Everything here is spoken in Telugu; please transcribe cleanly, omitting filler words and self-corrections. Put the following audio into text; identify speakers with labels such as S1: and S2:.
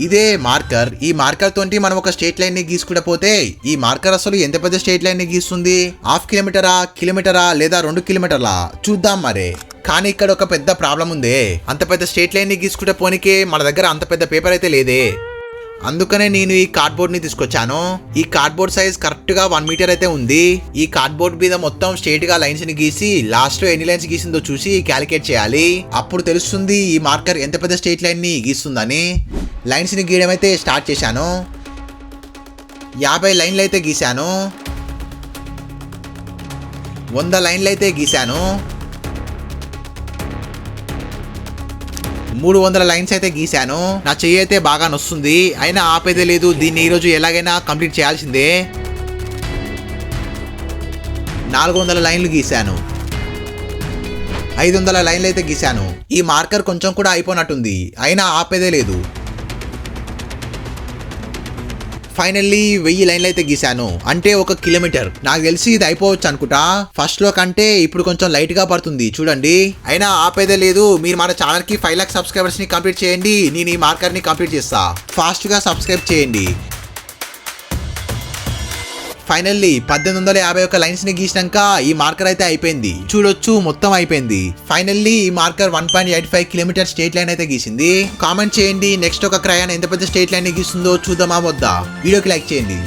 S1: ఇదే మార్కర్. ఈ మార్కర్ తోటి మనం ఒక స్ట్రెయిట్ లైన్ ని గీసుకుంటూ పోతే ఈ మార్కర్ అసలు ఎంత పెద్ద స్ట్రెయిట్ లైన్ ని గీస్తుంది? 1/2 కిలోమీటరా, కిలోమీటరా లేదా 2 కిలోమీటర్లా చూద్దాం మరే. కానీ ఇక్కడ ఒక పెద్ద ప్రాబ్లం ఉంది. అంత పెద్ద స్ట్రెయిట్ లైన్ ని గీసుకుంటూ పోనీకే మన దగ్గర అంత పెద్ద పేపర్ అయితే లేదే. అందుకనే నేను ఈ కార్డ్బోర్డ్ ని తీసుకొచ్చాను. ఈ కార్డ్బోర్డ్ సైజ్ కరెక్ట్ గా 1 మీటర్ అయితే ఉంది. ఈ కార్డ్బోర్డ్ మీద మొత్తం స్ట్రెయిట్ గా లైన్స్ ని గీసి లాస్ట్ లో ఎన్ని లైన్స్ గీసిందో చూసి క్యాలిక్యులేట్ చేయాలి. అప్పుడు తెలుస్తుంది ఈ మార్కర్ ఎంత పెద్ద స్ట్రెయిట్ లైన్ ని గీస్తుందని. లైన్స్ ని గీయడం అయితే స్టార్ట్ చేశాను. 50 లైన్లు అయితే గీశాను. 100 లైన్లు అయితే గీశాను. 300 లైన్స్ అయితే గీశాను. నా చెయ్యి అయితే బాగా నొస్తుంది, అయినా ఆపేదే లేదు. దీన్ని ఈరోజు ఎలాగైనా కంప్లీట్ చేయాల్సిందే. 400 లైన్లు గీశాను. 500 లైన్లు అయితే గీశాను. ఈ మార్కర్ కొంచెం కూడా అయిపోయినట్టుంది, అయినా ఆపేదే లేదు. ఫైనల్లీ 1000 లైన్లు అయితే గీశాను, అంటే 1 కిలోమీటర్. నాకు తెలిసి ఇది అయిపోవచ్చు అనుకుంటా. ఫస్ట్ లో కంటే ఇప్పుడు కొంచెం లైట్ గా పడుతుంది చూడండి, అయినా ఆపేదే లేదు. మీరు మన ఛానల్ కి 5 లక్ష సబ్స్క్రైబర్స్ ని కంప్లీట్ చేయండి. నేను ఈ మార్కర్ ని కంప్లీట్ చేస్తా. ఫాస్ట్ గా సబ్స్క్రైబ్ చేయండి. ఫైనల్లీ 1851 లైన్స్ ని గీసినాక ఈ మార్కర్ అయితే అయిపోయింది. చూడొచ్చు మొత్తం అయిపోయింది. ఫైనల్లీ ఈ మార్కర్ 1.85 కిలోమీటర్ స్ట్రెయిట్ లైన్ అయితే గీసింది. కామెంట్ చేయండి నెక్స్ట్ ఒక క్రయాన్ ఎంత పెద్ద స్ట్రెయిట్ లైన్ ని గీస్తుందో చూద్దామా వద్దా. వీడియోకి లైక్ చేయండి.